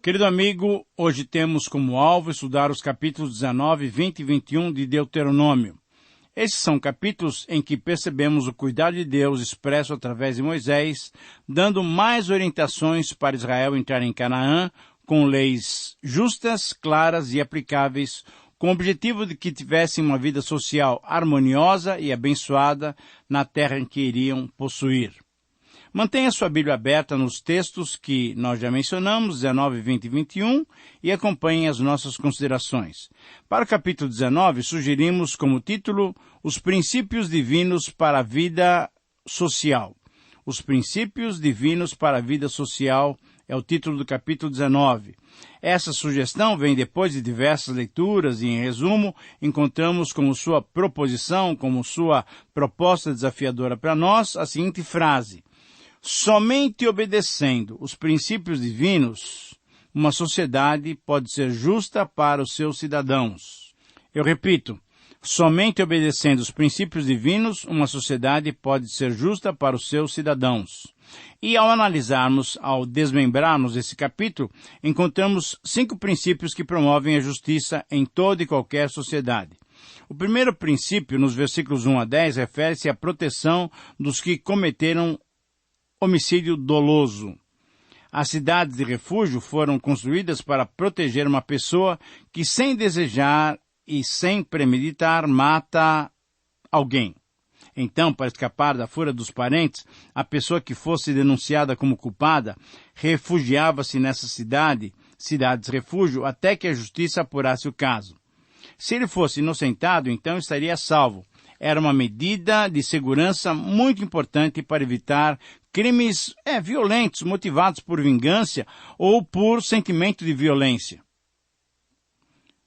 Querido amigo, hoje temos como alvo estudar os capítulos 19, 20 e 21 de Deuteronômio. Esses são capítulos em que percebemos o cuidado de Deus expresso através de Moisés, dando mais orientações para Israel entrar em Canaã, com leis justas, claras e aplicáveis, com o objetivo de que tivessem uma vida social harmoniosa e abençoada na terra em que iriam possuir. Mantenha sua Bíblia aberta nos textos que nós já mencionamos, 19, 20 e 21, e acompanhe as nossas considerações. Para o capítulo 19, sugerimos como título Os Princípios Divinos para a Vida Social. Os Princípios Divinos para a Vida Social é o título do capítulo 19. Essa sugestão vem depois de diversas leituras e, em resumo, encontramos como sua proposição, como sua proposta desafiadora para nós, a seguinte frase: somente obedecendo os princípios divinos, uma sociedade pode ser justa para os seus cidadãos. Eu repito, somente obedecendo os princípios divinos, uma sociedade pode ser justa para os seus cidadãos. E ao analisarmos, ao desmembrarmos esse capítulo, encontramos 5 princípios que promovem a justiça em toda e qualquer sociedade. O primeiro princípio, nos versículos 1 a 10, refere-se à proteção dos que cometeram homicídio doloso. As cidades de refúgio foram construídas para proteger uma pessoa que, sem desejar e sem premeditar, mata alguém. Então, para escapar da fúria dos parentes, a pessoa que fosse denunciada como culpada refugiava-se nessa cidades-refúgio, até que a justiça apurasse o caso. Se ele fosse inocentado, então estaria salvo. Era uma medida de segurança muito importante para evitar crimes violentos, motivados por vingança ou por sentimento de violência.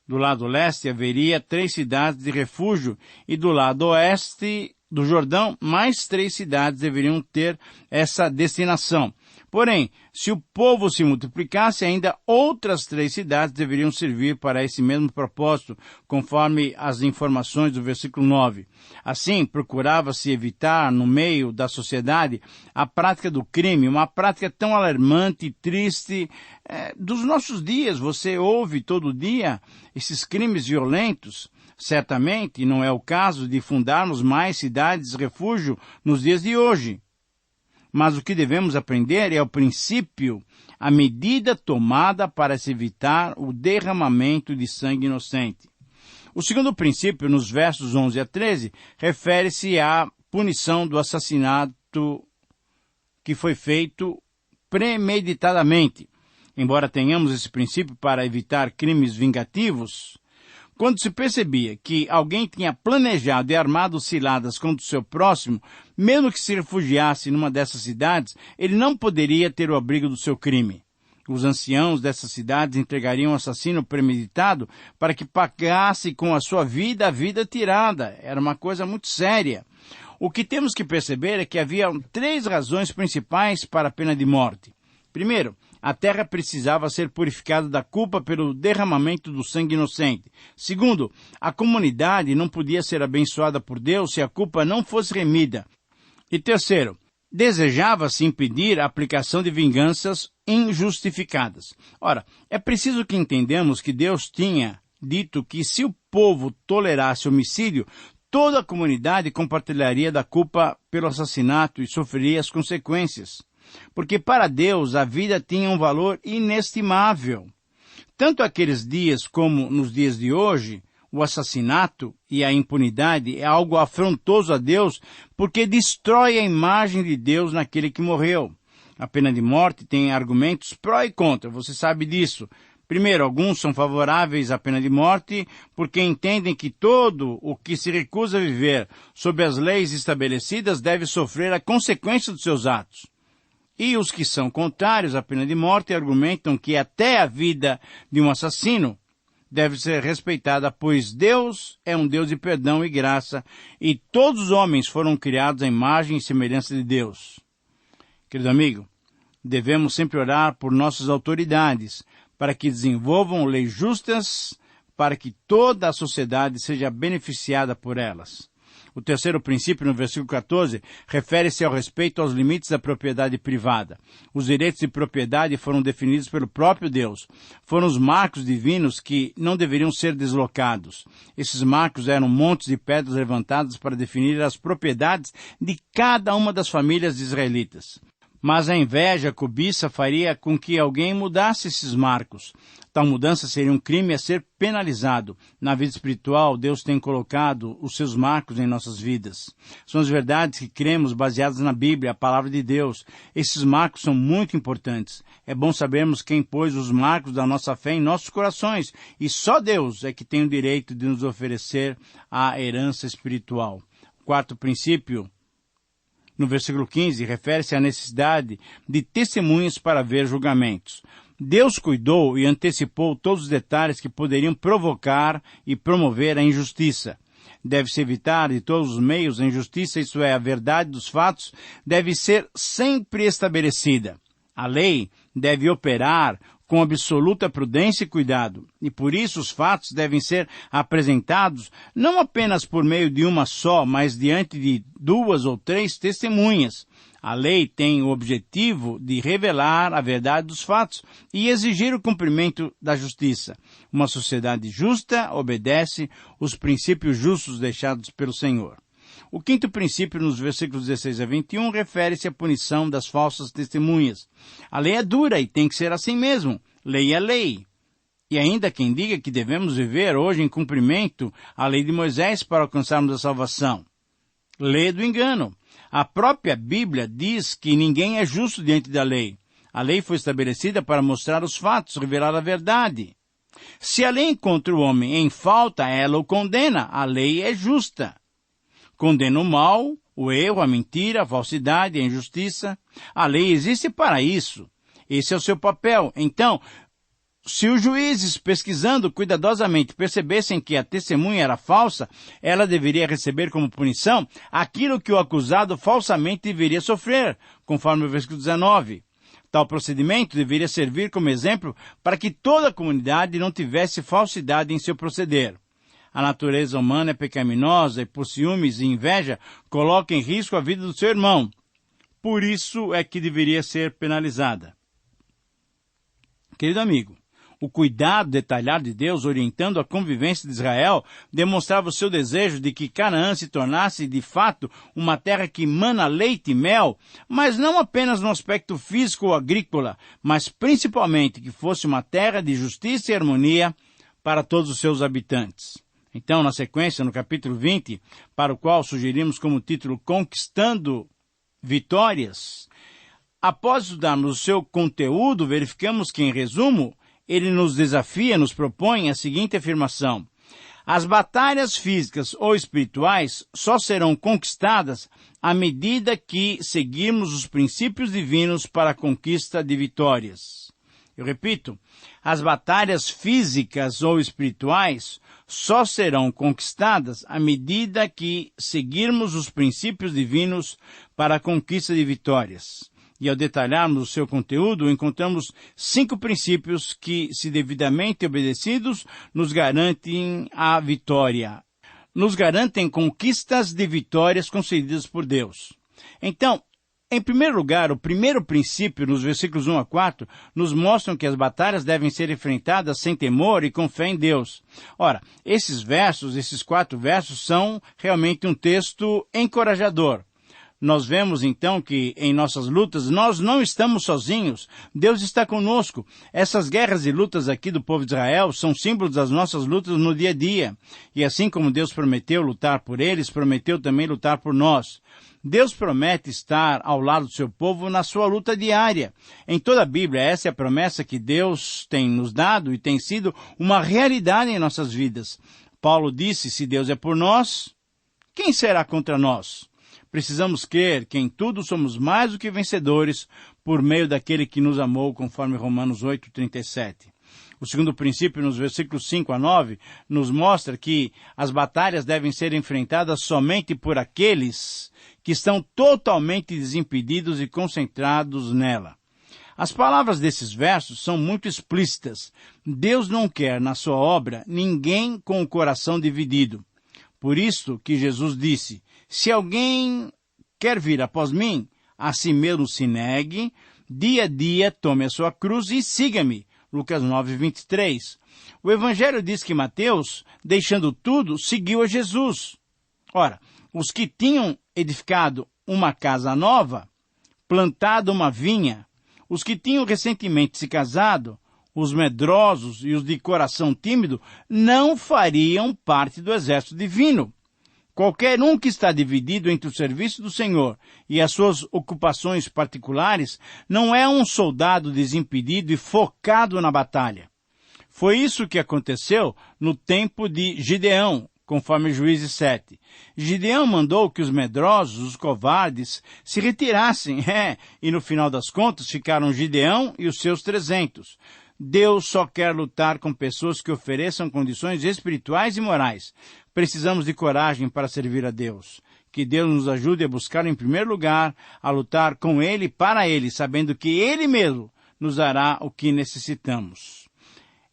Do lado leste haveria 3 cidades de refúgio e do lado oeste do Jordão, mais 3 cidades deveriam ter essa destinação. Porém, se o povo se multiplicasse, ainda outras 3 cidades deveriam servir para esse mesmo propósito, conforme as informações do versículo 9. Assim, procurava-se evitar, no meio da sociedade, a prática do crime, uma prática tão alarmante e triste dos nossos dias. Você ouve todo dia esses crimes violentos. Certamente não é o caso de fundarmos mais cidades-refúgio nos dias de hoje. Mas o que devemos aprender é o princípio, a medida tomada para se evitar o derramamento de sangue inocente. O segundo princípio, nos versos 11 a 13, refere-se à punição do assassinato que foi feito premeditadamente. Embora tenhamos esse princípio para evitar crimes vingativos, quando se percebia que alguém tinha planejado e armado ciladas contra o seu próximo, mesmo que se refugiasse numa dessas cidades, ele não poderia ter o abrigo do seu crime. Os anciãos dessas cidades entregariam o assassino premeditado para que pagasse com a sua vida a vida tirada. Era uma coisa muito séria. O que temos que perceber é que havia 3 razões principais para a pena de morte. Primeiro, a terra precisava ser purificada da culpa pelo derramamento do sangue inocente. Segundo, a comunidade não podia ser abençoada por Deus se a culpa não fosse remida. E terceiro, desejava-se impedir a aplicação de vinganças injustificadas. Ora, é preciso que entendamos que Deus tinha dito que se o povo tolerasse homicídio, toda a comunidade compartilharia da culpa pelo assassinato e sofreria as consequências. Porque para Deus a vida tinha um valor inestimável. Tanto aqueles dias como nos dias de hoje, o assassinato e a impunidade é algo afrontoso a Deus, porque destrói a imagem de Deus naquele que morreu. A pena de morte tem argumentos pró e contra, você sabe disso. Primeiro, alguns são favoráveis à pena de morte porque entendem que todo o que se recusa a viver sob as leis estabelecidas deve sofrer a consequência dos seus atos. E os que são contrários à pena de morte argumentam que até a vida de um assassino deve ser respeitada, pois Deus é um Deus de perdão e graça, e todos os homens foram criados à imagem e semelhança de Deus. Querido amigo, devemos sempre orar por nossas autoridades, para que desenvolvam leis justas, para que toda a sociedade seja beneficiada por elas. O terceiro princípio, no versículo 14, refere-se ao respeito aos limites da propriedade privada. Os direitos de propriedade foram definidos pelo próprio Deus. Foram os marcos divinos que não deveriam ser deslocados. Esses marcos eram montes de pedras levantadas para definir as propriedades de cada uma das famílias israelitas. Mas a inveja, a cobiça, faria com que alguém mudasse esses marcos. Tal mudança seria um crime a ser penalizado. Na vida espiritual, Deus tem colocado os seus marcos em nossas vidas. São as verdades que cremos baseadas na Bíblia, a palavra de Deus. Esses marcos são muito importantes. É bom sabermos quem pôs os marcos da nossa fé em nossos corações. E só Deus é que tem o direito de nos oferecer a herança espiritual. Quarto princípio, no versículo 15, refere-se à necessidade de testemunhas para ver julgamentos. Deus cuidou e antecipou todos os detalhes que poderiam provocar e promover a injustiça. Deve-se evitar de todos os meios a injustiça, isto é, a verdade dos fatos deve ser sempre estabelecida. A lei deve operar com absoluta prudência e cuidado, e por isso os fatos devem ser apresentados não apenas por meio de uma só, mas diante de 2 ou 3 testemunhas. A lei tem o objetivo de revelar a verdade dos fatos e exigir o cumprimento da justiça. Uma sociedade justa obedece os princípios justos deixados pelo Senhor. O quinto princípio, nos versículos 16 a 21, refere-se à punição das falsas testemunhas. A lei é dura e tem que ser assim mesmo. Lei é lei. E ainda quem diga que devemos viver hoje em cumprimento à lei de Moisés para alcançarmos a salvação. Lei do engano. A própria Bíblia diz que ninguém é justo diante da lei. A lei foi estabelecida para mostrar os fatos, revelar a verdade. Se a lei encontra o homem em falta, ela o condena. A lei é justa. Condena o mal, o erro, a mentira, a falsidade, a injustiça. A lei existe para isso. Esse é o seu papel. Então, se os juízes, pesquisando cuidadosamente, percebessem que a testemunha era falsa, ela deveria receber como punição aquilo que o acusado falsamente deveria sofrer, conforme o versículo 19. Tal procedimento deveria servir como exemplo para que toda a comunidade não tivesse falsidade em seu proceder. A natureza humana é pecaminosa e, por ciúmes e inveja, coloca em risco a vida do seu irmão. Por isso é que deveria ser penalizada. Querido amigo, o cuidado detalhado de Deus orientando a convivência de Israel demonstrava o seu desejo de que Canaã se tornasse, de fato, uma terra que mana leite e mel, mas não apenas no aspecto físico ou agrícola, mas principalmente que fosse uma terra de justiça e harmonia para todos os seus habitantes. Então, na sequência, no capítulo 20, para o qual sugerimos como título Conquistando Vitórias, após estudarmos o seu conteúdo, verificamos que, em resumo, ele nos desafia, nos propõe a seguinte afirmação: as batalhas físicas ou espirituais só serão conquistadas à medida que seguirmos os princípios divinos para a conquista de vitórias. Eu repito, as batalhas físicas ou espirituais só serão conquistadas à medida que seguirmos os princípios divinos para a conquista de vitórias. E ao detalharmos o seu conteúdo, encontramos 5 princípios que, se devidamente obedecidos, nos garantem a vitória. Nos garantem conquistas de vitórias concedidas por Deus. Então, em primeiro lugar, o primeiro princípio, nos versículos 1 a 4, nos mostram que as batalhas devem ser enfrentadas sem temor e com fé em Deus. Ora, esses 4 versos, são realmente um texto encorajador. Nós vemos então que em nossas lutas nós não estamos sozinhos. Deus está conosco. Essas guerras e lutas aqui do povo de Israel são símbolos das nossas lutas no dia a dia. E assim como Deus prometeu lutar por eles, prometeu também lutar por nós. Deus promete estar ao lado do seu povo na sua luta diária. Em toda a Bíblia, essa é a promessa que Deus tem nos dado e tem sido uma realidade em nossas vidas. Paulo disse, se Deus é por nós, quem será contra nós? Precisamos crer que em tudo somos mais do que vencedores por meio daquele que nos amou, conforme Romanos 8:37. O segundo princípio, nos versículos 5 a 9, nos mostra que as batalhas devem ser enfrentadas somente por aqueles que estão totalmente desimpedidos e concentrados nela. As palavras desses versos são muito explícitas. Deus não quer, na sua obra, ninguém com o coração dividido. Por isso que Jesus disse, se alguém quer vir após mim, a si mesmo se negue, dia a dia tome a sua cruz e siga-me. Lucas 9:23. O Evangelho diz que Mateus, deixando tudo, seguiu a Jesus. Ora, os que tinham edificado uma casa nova, plantado uma vinha, os que tinham recentemente se casado, os medrosos e os de coração tímido, não fariam parte do exército divino. Qualquer um que está dividido entre o serviço do Senhor e as suas ocupações particulares não é um soldado desimpedido e focado na batalha. Foi isso que aconteceu no tempo de Gideão, conforme Juízes 7. Gideão mandou que os medrosos, os covardes, se retirassem, e no final das contas ficaram Gideão e os seus 300. Deus só quer lutar com pessoas que ofereçam condições espirituais e morais. Precisamos de coragem para servir a Deus. Que Deus nos ajude a buscar em primeiro lugar, a lutar com Ele e para Ele, sabendo que Ele mesmo nos dará o que necessitamos.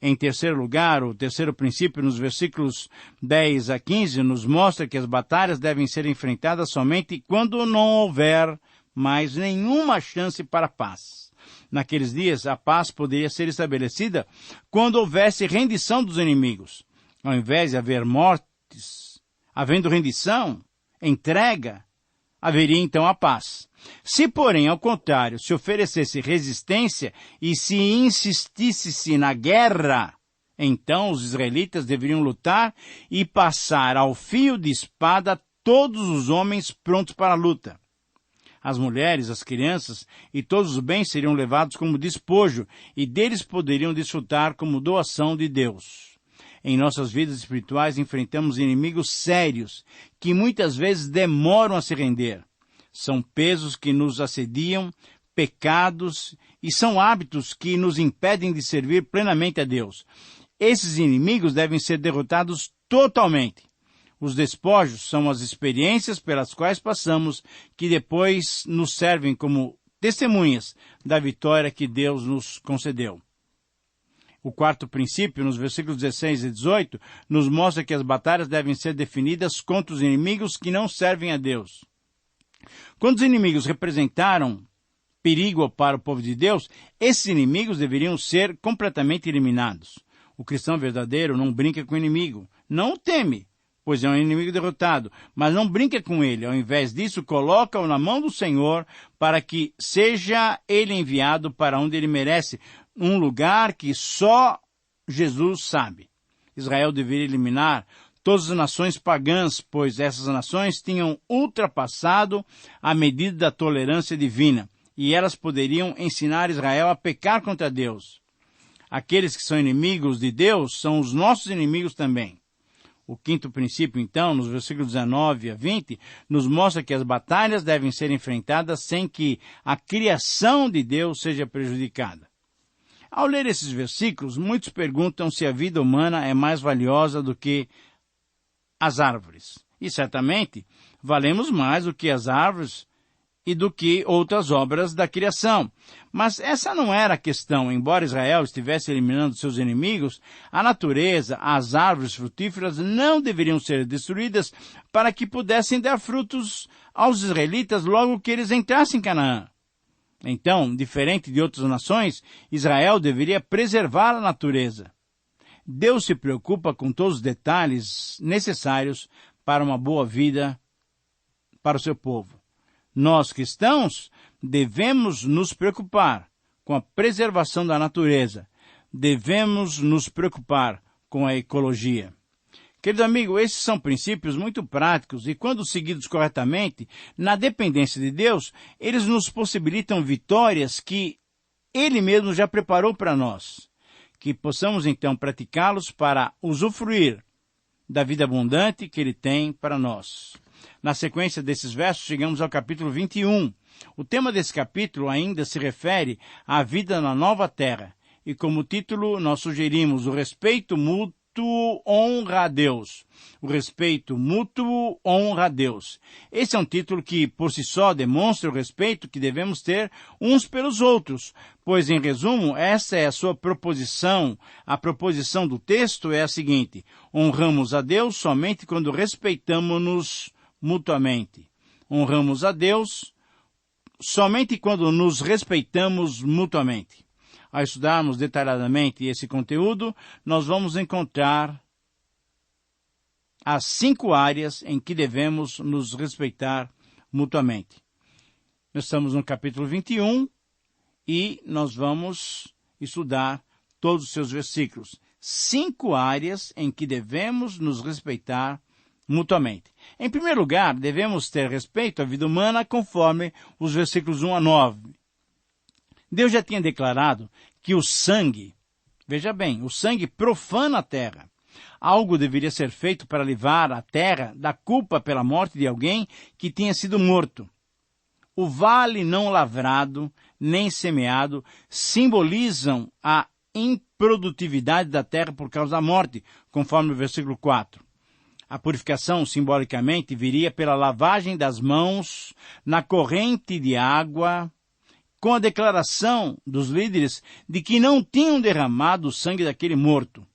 Em terceiro lugar, o terceiro princípio, nos versículos 10 a 15, nos mostra que as batalhas devem ser enfrentadas somente quando não houver mais nenhuma chance para a paz. Naqueles dias, a paz poderia ser estabelecida quando houvesse rendição dos inimigos. Ao invés de haver mortes, havendo rendição, entrega, haveria então a paz. Se, porém, ao contrário, se oferecesse resistência e se insistisse na guerra, então os israelitas deveriam lutar e passar ao fio de espada todos os homens prontos para a luta. As mulheres, as crianças e todos os bens seriam levados como despojo e deles poderiam desfrutar como doação de Deus. Em nossas vidas espirituais enfrentamos inimigos sérios que muitas vezes demoram a se render. São pesos que nos assediam, pecados e são hábitos que nos impedem de servir plenamente a Deus. Esses inimigos devem ser derrotados totalmente. Os despojos são as experiências pelas quais passamos que depois nos servem como testemunhas da vitória que Deus nos concedeu. O quarto princípio, nos versículos 16 e 18, nos mostra que as batalhas devem ser definidas contra os inimigos que não servem a Deus. Quando os inimigos representaram perigo para o povo de Deus, esses inimigos deveriam ser completamente eliminados. O cristão verdadeiro não brinca com o inimigo, não o teme, pois é um inimigo derrotado, mas não brinca com ele. Ao invés disso, coloca-o na mão do Senhor para que seja ele enviado para onde ele merece, um lugar que só Jesus sabe. Israel deveria eliminar todas as nações pagãs, pois essas nações tinham ultrapassado a medida da tolerância divina, e elas poderiam ensinar Israel a pecar contra Deus. Aqueles que são inimigos de Deus são os nossos inimigos também. O quinto princípio, então, nos versículos 19 a 20, nos mostra que as batalhas devem ser enfrentadas sem que a criação de Deus seja prejudicada. Ao ler esses versículos, muitos perguntam se a vida humana é mais valiosa do que as árvores. E certamente, valemos mais do que as árvores e do que outras obras da criação. Mas essa não era a questão. Embora Israel estivesse eliminando seus inimigos, a natureza, as árvores frutíferas não deveriam ser destruídas para que pudessem dar frutos aos israelitas logo que eles entrassem em Canaã. Então, diferente de outras nações, Israel deveria preservar a natureza. Deus se preocupa com todos os detalhes necessários para uma boa vida para o seu povo. Nós, cristãos, devemos nos preocupar com a preservação da natureza. Devemos nos preocupar com a ecologia. Querido amigo, esses são princípios muito práticos e, quando seguidos corretamente, na dependência de Deus, eles nos possibilitam vitórias que Ele mesmo já preparou para nós. Que possamos, então, praticá-los para usufruir da vida abundante que Ele tem para nós. Na sequência desses versos, chegamos ao capítulo 21. O tema desse capítulo ainda se refere à vida na nova terra. E como título, nós sugerimos o respeito mútuo mútuo honra a Deus. O respeito mútuo honra a Deus. Esse é um título que, por si só, demonstra o respeito que devemos ter uns pelos outros, pois, em resumo, essa é a sua proposição. A proposição do texto é a seguinte: honramos a Deus somente quando respeitamos-nos mutuamente. Honramos a Deus somente quando nos respeitamos mutuamente. Ao estudarmos detalhadamente esse conteúdo, nós vamos encontrar as 5 áreas em que devemos nos respeitar mutuamente. Nós estamos no capítulo 21 e nós vamos estudar todos os seus versículos. 5 áreas em que devemos nos respeitar mutuamente. Em primeiro lugar, devemos ter respeito à vida humana conforme os versículos 1 a 9. Deus já tinha declarado que o sangue, veja bem, o sangue profana a terra. Algo deveria ser feito para livrar a terra da culpa pela morte de alguém que tinha sido morto. O vale não lavrado, nem semeado, simbolizam a improdutividade da terra por causa da morte, conforme o versículo 4. A purificação, simbolicamente, viria pela lavagem das mãos na corrente de água, com a declaração dos líderes de que não tinham derramado o sangue daquele morto.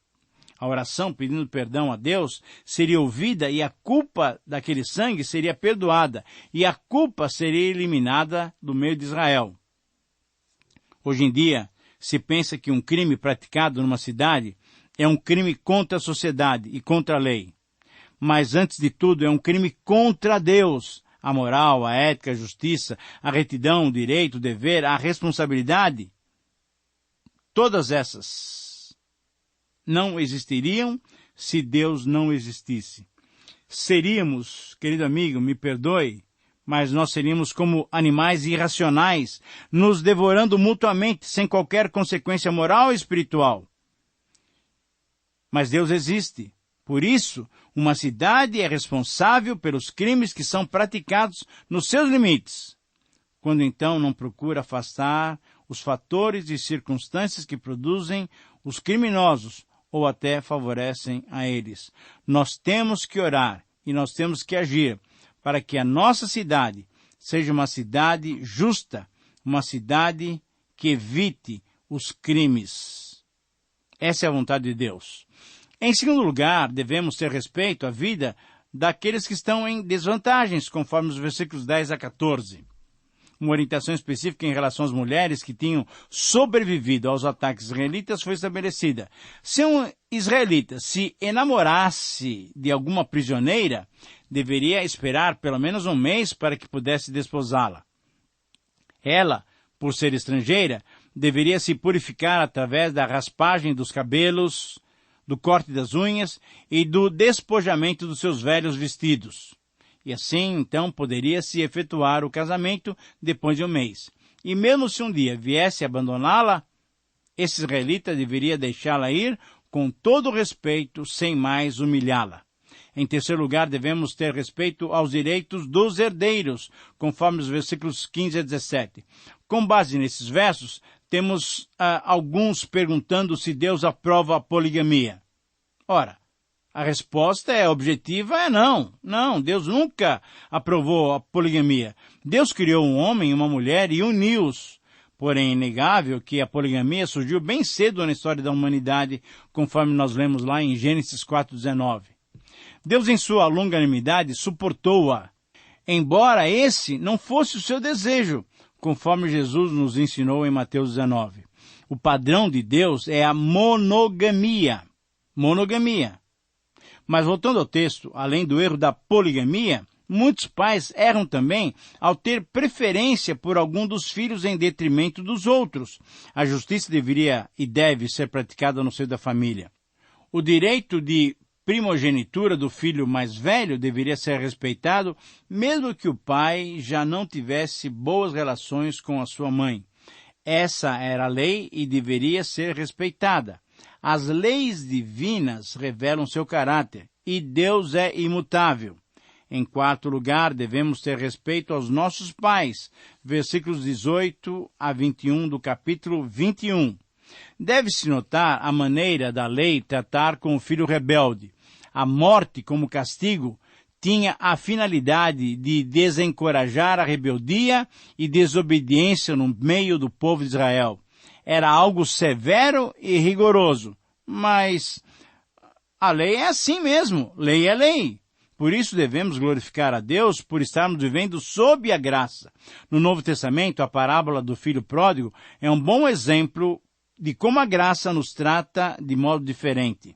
A oração pedindo perdão a Deus seria ouvida e a culpa daquele sangue seria perdoada e a culpa seria eliminada do meio de Israel. Hoje em dia, se pensa que um crime praticado numa cidade é um crime contra a sociedade e contra a lei. Mas, antes de tudo, é um crime contra Deus. A moral, a ética, a justiça, a retidão, o direito, o dever, a responsabilidade, todas essas não existiriam se Deus não existisse. Seríamos, querido amigo, me perdoe, mas nós seríamos como animais irracionais, nos devorando mutuamente, sem qualquer consequência moral e espiritual. Mas Deus existe. Por isso, uma cidade é responsável pelos crimes que são praticados nos seus limites, quando então não procura afastar os fatores e circunstâncias que produzem os criminosos ou até favorecem a eles. Nós temos que orar e nós temos que agir para que a nossa cidade seja uma cidade justa, uma cidade que evite os crimes. Essa é a vontade de Deus. Em segundo lugar, devemos ter respeito à vida daqueles que estão em desvantagens, conforme os versículos 10 a 14. Uma orientação específica em relação às mulheres que tinham sobrevivido aos ataques israelitas foi estabelecida. Se um israelita se enamorasse de alguma prisioneira, deveria esperar pelo menos 1 mês para que pudesse desposá-la. Ela, por ser estrangeira, deveria se purificar através da raspagem dos cabelos, do corte das unhas e do despojamento dos seus velhos vestidos. E assim, então, poderia-se efetuar o casamento depois de 1 mês. E mesmo se um dia viesse abandoná-la, esse israelita deveria deixá-la ir com todo respeito, sem mais humilhá-la. Em terceiro lugar, devemos ter respeito aos direitos dos herdeiros, conforme os versículos 15 a 17. Com base nesses versos, temos alguns perguntando se Deus aprova a poligamia. Ora, a resposta é objetiva, é não. Não, Deus nunca aprovou a poligamia. Deus criou um homem e uma mulher e uniu-os. Porém, é inegável que a poligamia surgiu bem cedo na história da humanidade, conforme nós lemos lá em Gênesis 4:19. Deus, em sua longanimidade, suportou-a, embora esse não fosse o seu desejo, conforme Jesus nos ensinou em Mateus 19. O padrão de Deus é a monogamia. Monogamia. Mas voltando ao texto, além do erro da poligamia, muitos pais erram também ao ter preferência por algum dos filhos em detrimento dos outros. A justiça deveria e deve ser praticada no seio da família. O direito de primogenitura do filho mais velho deveria ser respeitado, mesmo que o pai já não tivesse boas relações com a sua mãe. Essa era a lei e deveria ser respeitada. As leis divinas revelam seu caráter, e Deus é imutável. Em quarto lugar, devemos ter respeito aos nossos pais. Versículos 18 a 21 do capítulo 21. Deve-se notar a maneira da lei tratar com o filho rebelde. A morte como castigo tinha a finalidade de desencorajar a rebeldia e desobediência no meio do povo de Israel. Era algo severo e rigoroso, mas a lei é assim mesmo, lei é lei. Por isso devemos glorificar a Deus por estarmos vivendo sob a graça. No Novo Testamento, a parábola do filho pródigo é um bom exemplo de como a graça nos trata de modo diferente.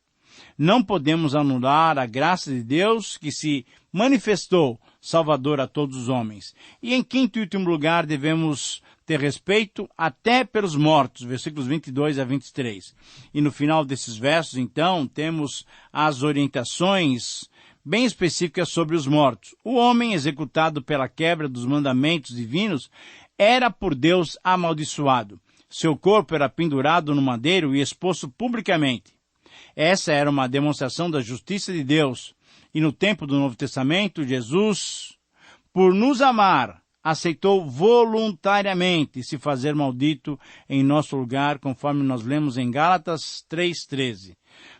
Não podemos anular a graça de Deus que se manifestou salvador a todos os homens. E em quinto e último lugar, devemos ter respeito até pelos mortos, versículos 22 a 23. E no final desses versos, então, temos as orientações bem específicas sobre os mortos. O homem executado pela quebra dos mandamentos divinos era por Deus amaldiçoado. Seu corpo era pendurado no madeiro e exposto publicamente. Essa era uma demonstração da justiça de Deus. E no tempo do Novo Testamento, Jesus, por nos amar, aceitou voluntariamente se fazer maldito em nosso lugar, conforme nós lemos em Gálatas 3:13.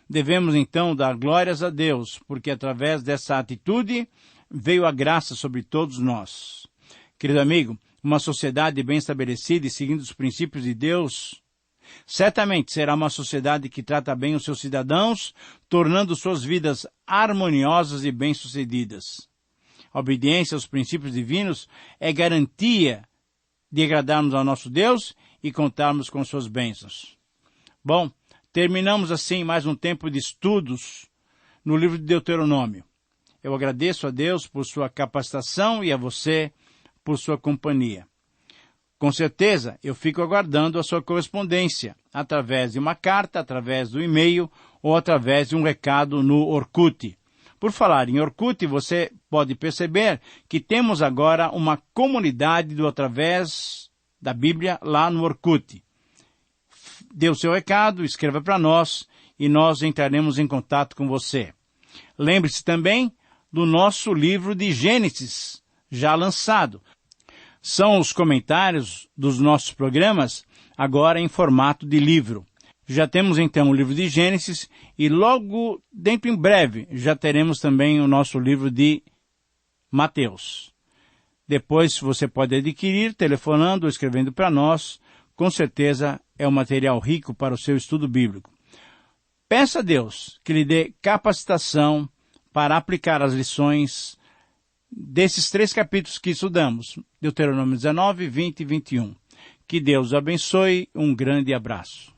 Devemos então dar glórias a Deus, porque através dessa atitude veio a graça sobre todos nós. Querido amigo, uma sociedade bem estabelecida e seguindo os princípios de Deus, certamente será uma sociedade que trata bem os seus cidadãos, tornando suas vidas harmoniosas e bem-sucedidas. A obediência aos princípios divinos é garantia de agradarmos ao nosso Deus e contarmos com suas bênçãos. Bom, terminamos assim mais um tempo de estudos no livro de Deuteronômio. Eu agradeço a Deus por sua capacitação e a você por sua companhia. Com certeza, eu fico aguardando a sua correspondência, através de uma carta, através do e-mail ou através de um recado no Orkut. Por falar em Orkut, você pode perceber que temos agora uma comunidade do Através da Bíblia lá no Orkut. Dê o seu recado, escreva para nós e nós entraremos em contato com você. Lembre-se também do nosso livro de Gênesis, já lançado. São os comentários dos nossos programas, agora em formato de livro. Já temos então o livro de Gênesis e logo, dentro em breve, já teremos também o nosso livro de Mateus. Depois você pode adquirir telefonando ou escrevendo para nós. Com certeza é um material rico para o seu estudo bíblico. Peça a Deus que lhe dê capacitação para aplicar as lições desses 3 capítulos que estudamos, Deuteronômio 19, 20 e 21. Que Deus o abençoe. Um grande abraço.